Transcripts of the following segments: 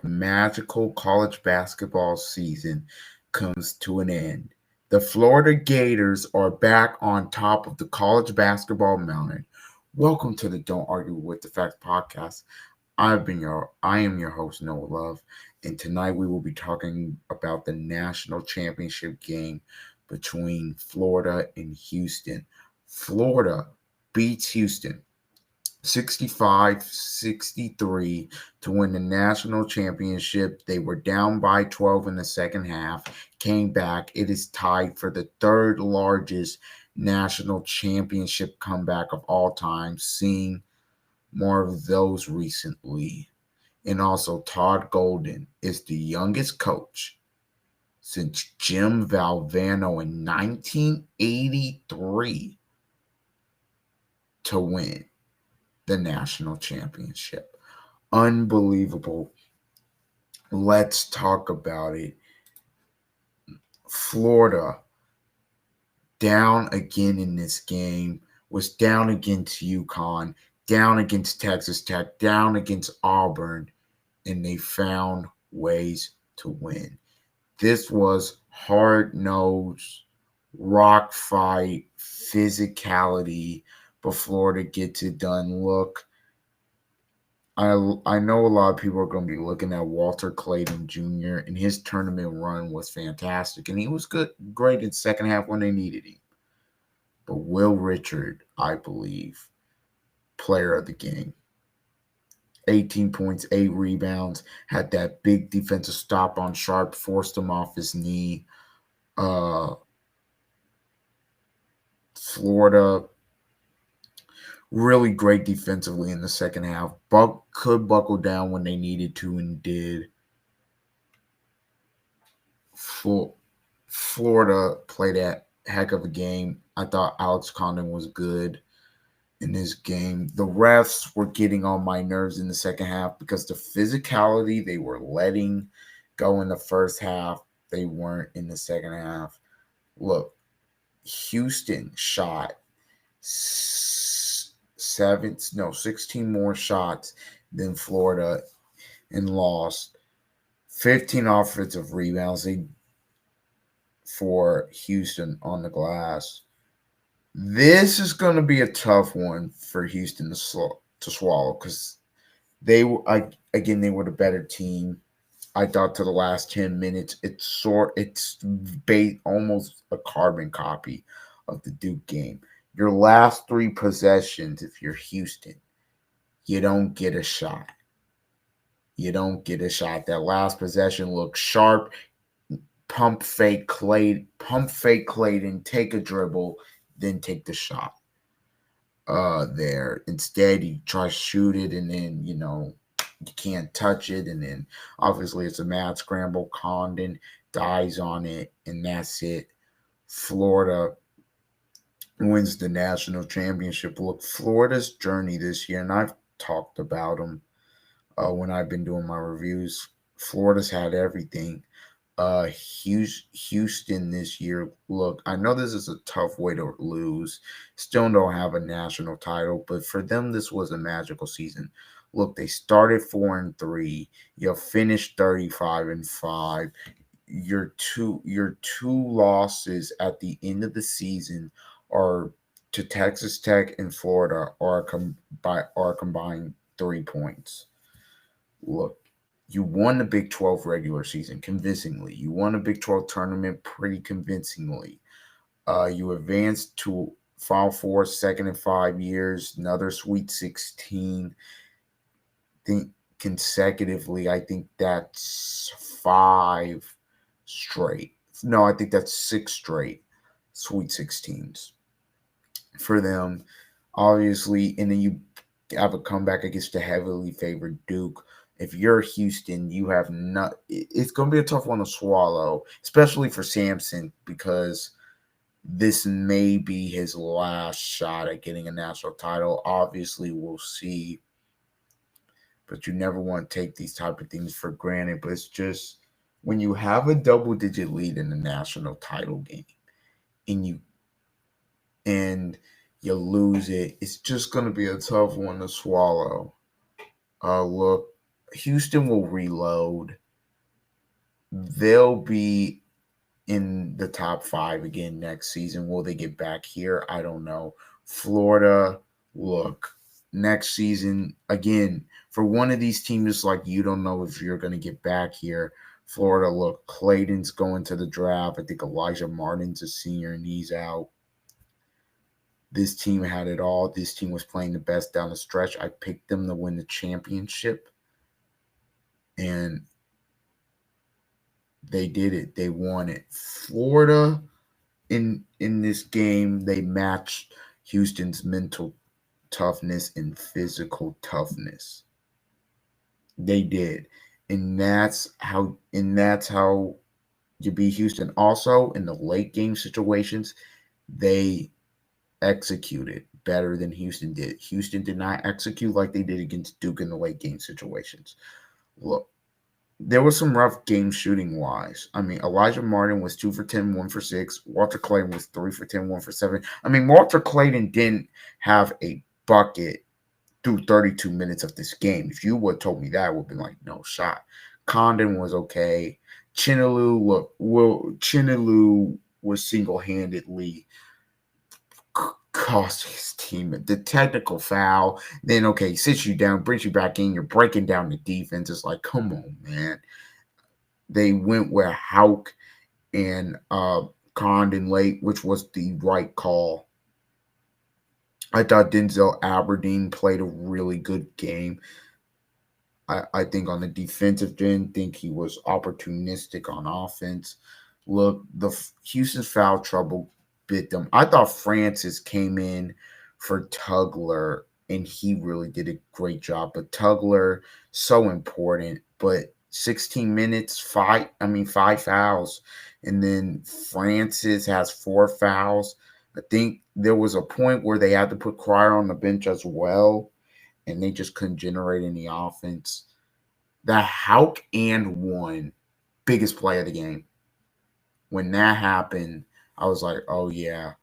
magical college basketball season comes to an end. The Florida Gators are back on top of the college basketball mountain. Welcome to the Don't Argue with the Facts podcast. I am your host Noah Love, and tonight we will be talking about the national championship game between Florida and Houston. Florida beats Houston 65-63 to win the national championship. They were down by 12 in the second half, came back. It is tied for the third largest national championship comeback of all time, seeing more of those recently. And also, Todd Golden is the youngest coach since Jim Valvano in 1983 to win the national championship. Unbelievable. Let's talk about it. Florida down again in this game, was down against UConn, down against Texas Tech, down against Auburn, and they found ways to win. This was hard-nosed, rock fight, physicality, but Florida gets it done. Look, I know a lot of people are going to be looking at Walter Clayton Jr. and his tournament run was fantastic, and he was great in the second half when they needed him. But Will Richard, I believe, player of the game. 18 points, 8 rebounds, had that big defensive stop on Sharp, forced him off his knee. Florida, really great defensively in the second half. Could buckle down when they needed to and did. Florida played a heck of a game. I thought Alex Condon was good in this game. The refs were getting on my nerves in the second half because the physicality they were letting go in the first half, they weren't in the second half. Look, Houston shot 16 more shots than Florida and lost 15 offensive rebounds for Houston on the glass. This is going to be a tough one for Houston to swallow because they were the better team. I thought to the last 10 minutes, it's almost a carbon copy of the Duke game. Your last 3 possessions, if you're Houston, you don't get a shot. That last possession looked sharp. Pump fake Clayton, take a dribble, then take the shot. There. Instead, he tries to shoot it, and then, you can't touch it, and then obviously it's a mad scramble. Condon dies on it, and that's it. Florida wins the national championship. Look, Florida's journey this year, and I've talked about them when I've been doing my reviews. Florida's had everything. Houston this year, look, I know this is a tough way to lose. Still don't have a national title, but for them, this was a magical season. Look, they started 4-3. You finished 35-5. Your two losses at the end of the season are to Texas Tech and Florida are combined 3 points. Look, you won the Big 12 regular season convincingly. You won the Big 12 tournament pretty convincingly. You advanced to Final Four, second in 5 years, another Sweet 16. Consecutively, I think that's 5 straight. No, I think that's 6 straight Sweet 16s for them. Obviously, and then you have a comeback against the heavily favored Duke. If you're Houston, you have not. It's going to be a tough one to swallow, especially for Sampson, because this may be his last shot at getting a national title. Obviously, we'll see, but you never want to take these type of things for granted. But it's just when you have a double-digit lead in the national title game, and you lose it, it's just going to be a tough one to swallow. Look, Houston will reload. They'll be in the top five again next season. Will they get back here? I don't know. Florida, look, next season, again, for one of these teams, like you don't know if you're going to get back here. Florida, look, Clayton's going to the draft. I think Elijah Martin's a senior and he's out. This team had it all. This team was playing the best down the stretch. I picked them to win the championship. And they did it. They won it. Florida in this game, they matched Houston's mental toughness and physical toughness. They did. And that's how you beat Houston. Also, in the late game situations, they executed better than Houston did. Houston did not execute like they did against Duke in the late game situations. Look, there was some rough game shooting wise. I mean, Elijah Martin was 2 for 10, 1 for 6. Walter Clayton was 3 for 10, 1 for 7. I mean, Walter Clayton didn't have a bucket through 32 minutes of this game. If you would have told me that, I would have been like, no shot. Condon was okay. Chinaloo was single-handedly cost his team the technical foul. Then, okay, sits you down, brings you back in. You're breaking down the defense. It's like, come on, man. They went with Hauk and Condon late, which was the right call. I thought Denzel Aberdeen played a really good game. I think on the defensive end, think he was opportunistic on offense. Look, the Houston's foul trouble bit them. I thought Francis came in for Tugler, and he really did a great job. But Tugler, so important. But 16 minutes, five fouls. And then Francis has 4 fouls. I think there was a point where they had to put Cryer on the bench as well, and they just couldn't generate any offense. The Hauk and one biggest play of the game. When that happened, I was like, oh, yeah,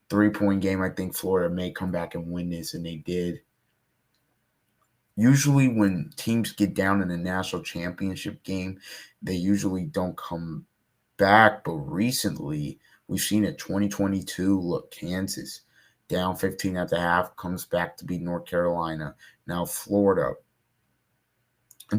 3-point game. I think Florida may come back and win this, and they did. Usually when teams get down in the national championship game, they usually don't come back. But recently, we've seen it 2022. Look, Kansas down 15 at the half, comes back to beat North Carolina. Now Florida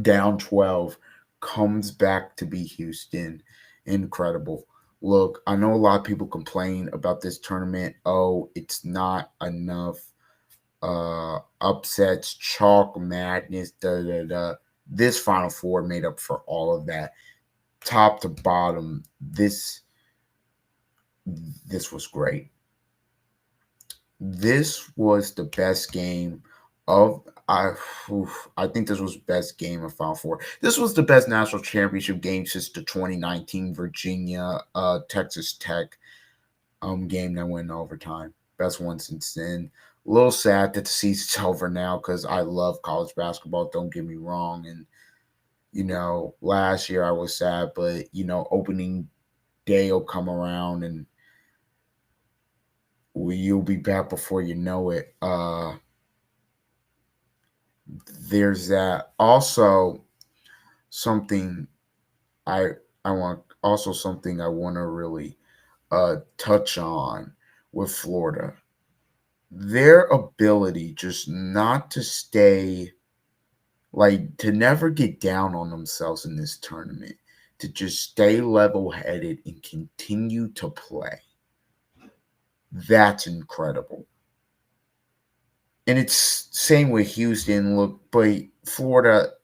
down 12, comes back to beat Houston. Incredible. Look, I know a lot of people complain about this tournament. Oh, it's not enough upsets, chalk madness, This Final Four made up for all of that. Top to bottom, this was great. This was the best game of I think this was the best game of Final Four. This was the best national championship game since the 2019 Virginia Texas Tech game that went in overtime. Best one since then. A little sad that the season's over now because I love college basketball. Don't get me wrong. And last year I was sad, but opening day will come around and you'll be back before you know it. There's that. Also, something I want to really touch on with Florida. Their ability just not to stay, to never get down on themselves in this tournament, to just stay level-headed and continue to play. That's incredible. And it's same with Houston. Look, but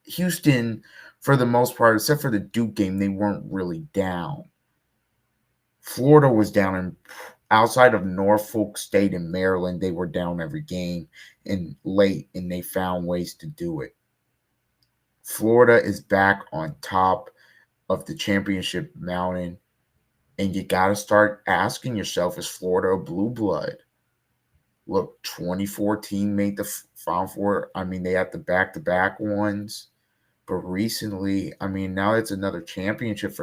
Houston, for the most part, except for the Duke game, they weren't really down. Florida was down, and outside of Norfolk State and Maryland, they were down every game and late, and they found ways to do it. Florida is back on top of the championship mountain, and you got to start asking yourself, is Florida a blue blood? Look, 2014 made the Final Four. I mean, they had the back-to-back ones. But recently, now it's another championship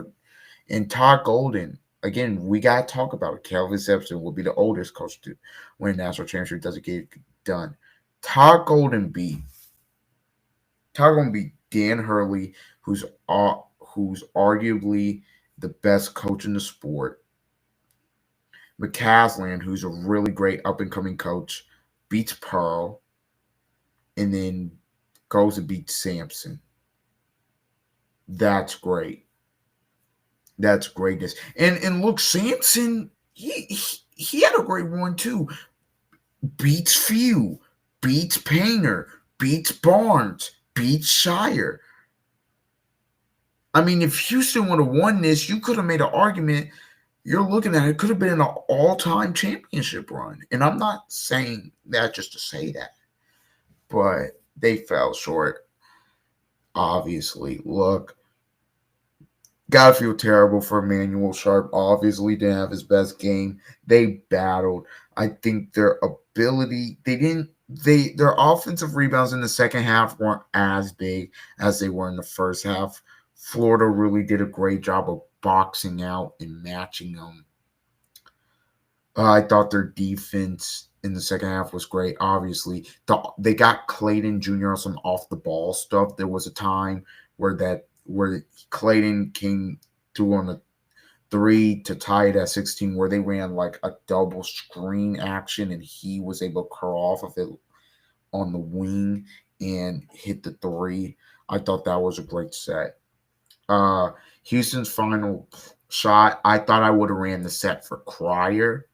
and Todd Golden. Again, we got to talk about it. Kelvin Sampson will be the oldest coach to win a national championship. Doesn't get it done. Todd Golden beat Dan Hurley, who's arguably the best coach in the sport. McCasland, who's a really great up and coming coach, beats Pearl, and then goes and beats Sampson. That's great. That's greatness. And look, Sampson, he had a great one too. Beats Few, beats Painter, beats Barnes, beats Shire. I mean, if Houston would have won this, you could have made an argument. You're looking at it could have been an all-time championship run. And I'm not saying that just to say that, but they fell short. Obviously, look, gotta feel terrible for Emmanuel Sharp. Obviously, didn't have his best game. They battled. I think their ability, their offensive rebounds in the second half weren't as big as they were in the first half. Florida really did a great job of boxing out and matching them. I thought their defense in the second half was great. Obviously, they got Clayton Jr. on some off the ball stuff. There was a time where Clayton came through on a three to tie it at 16, where they ran like a double screen action, and he was able to curl off of it on the wing and hit the three. I thought that was a great set. Houston's final shot, I thought I would have ran the set for Cryer.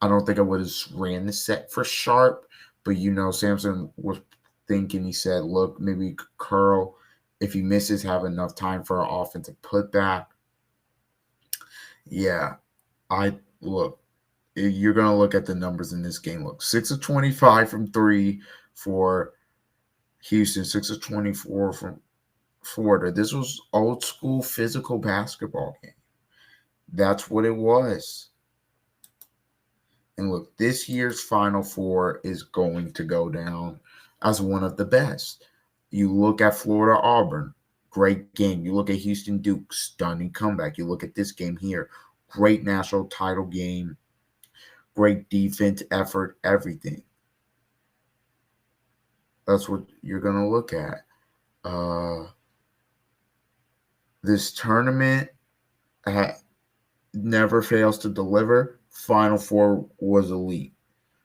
I don't think I would have ran the set for Sharp, but Sampson was thinking, he said, look, maybe you could curl. If he misses, have enough time for an offensive putback. Yeah, you're going to look at the numbers in this game. Look, 6 of 25 from 3 for Houston, 6 of 24 from Florida. This was old school physical basketball game. That's what it was. And look, this year's Final Four is going to go down as one of the best. You look at Florida Auburn, great game. You look at Houston Duke, stunning comeback. You look at this game here, great national title game, great defense, effort, everything. That's what you're going to look at. This tournament never fails to deliver. Final Four was elite.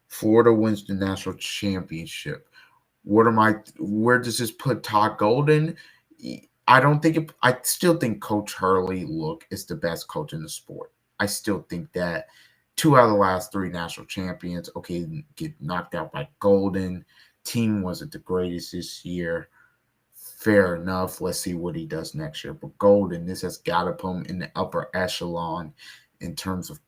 Florida wins the national championship. Where does this put Todd Golden? I still think Coach Hurley, is the best coach in the sport. I still think that 2 out of the last 3 national champions, okay, get knocked out by Golden. Team wasn't the greatest this year. Fair enough. Let's see what he does next year. But Golden, this has got to put him in the upper echelon in terms of,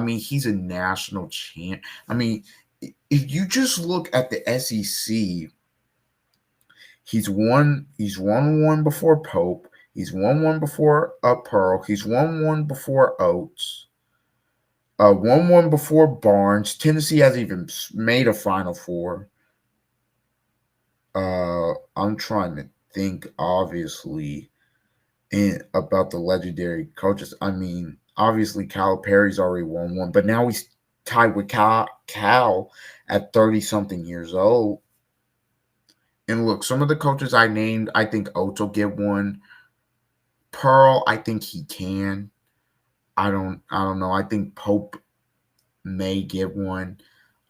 he's a national champ. If you just look at the SEC, he's won one before Pope. He's won one before Pearl. He's won one before Oates. Won one before Barnes. Tennessee hasn't even made a Final Four. I'm trying to think, obviously, about the legendary coaches. Obviously, Calipari's already won one, but now he's tied with Cal at 30-something years old. And look, some of the coaches I named, I think Oates will get one. Pearl, I think he can. I don't know. I think Pope may get one.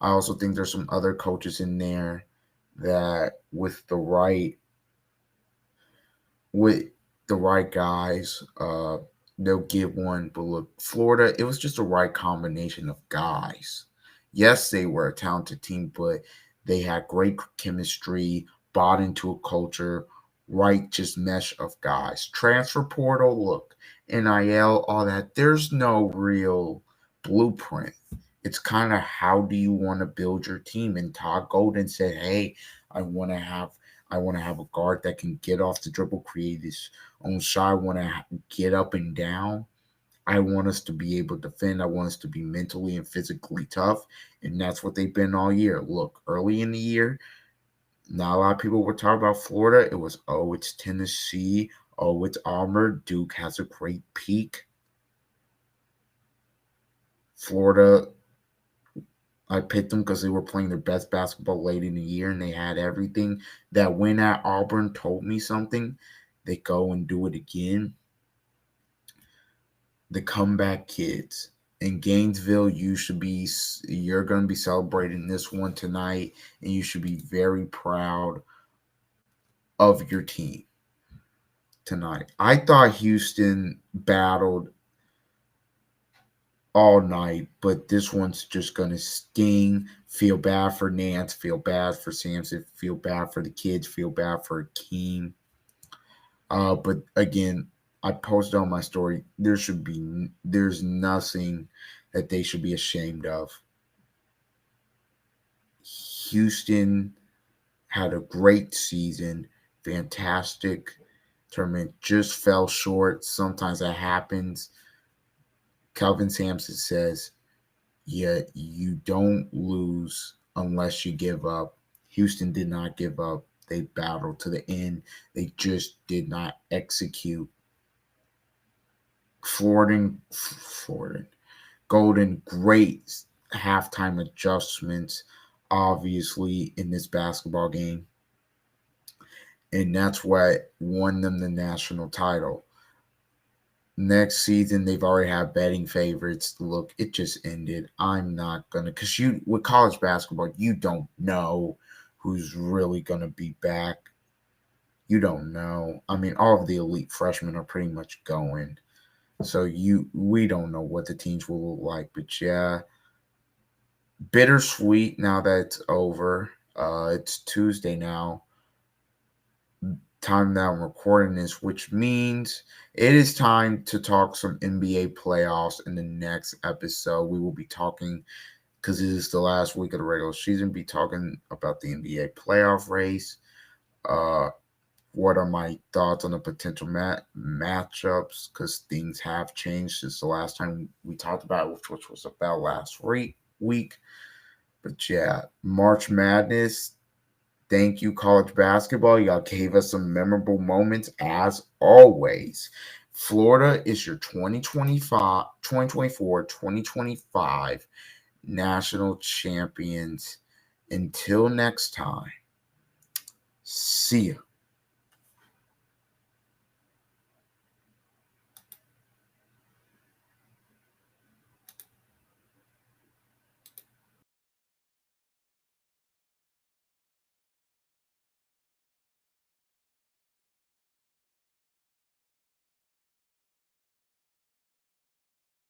I also think there's some other coaches in there that with the right guys, they'll get one. But look, Florida, it was just the right combination of guys. Yes, they were a talented team, but they had great chemistry, bought into a culture, right just mesh of guys. Transfer portal, look, NIL, all that. There's no real blueprint. It's kind of, how do you want to build your team? And Todd Golden said, hey, I want to have a guard that can get off the dribble, create his own shot. I want to get up and down. I want us to be able to defend. I want us to be mentally and physically tough. And that's what they've been all year. Look, early in the year, not a lot of people were talking about Florida. It was, it's Tennessee. It's Auburn. Duke has a great peak. Florida, I picked them because they were playing their best basketball late in the year, and they had everything. That win at Auburn told me something. they go and do it again. The comeback kids in Gainesville, you're going to be celebrating this one tonight, and you should be very proud of your team tonight. I thought Houston battled all night, but this one's just going to sting. Feel bad for Nance, feel bad for Samson, feel bad for the kids, feel bad for Akeem. But again, I posted on my story. There's nothing that they should be ashamed of. Houston had a great season, fantastic tournament, just fell short. Sometimes that happens. Kelvin Sampson says, "Yeah, you don't lose unless you give up." Houston did not give up. They battled to the end. They just did not execute. Florida, Golden, great halftime adjustments, obviously, in this basketball game. And that's what won them the national title. Next season, they've already had betting favorites. Look, it just ended. I'm not going to, because with college basketball, you don't know who's really going to be back. You don't know. I mean, all of the elite freshmen are pretty much going. So we don't know what the teams will look like. But yeah, bittersweet now that it's over. It's Tuesday now. Time that I'm recording this, which means it is time to talk some NBA playoffs in the next episode. We will be talking, because it is the last week of the regular season, be talking about the NBA playoff race. What are my thoughts on the potential matchups, because things have changed since the last time we talked about it, which was about last week. But yeah, March Madness. Thank you, college basketball. Y'all gave us some memorable moments as always. Florida is your 2024-2025 national champions. Until next time, see ya.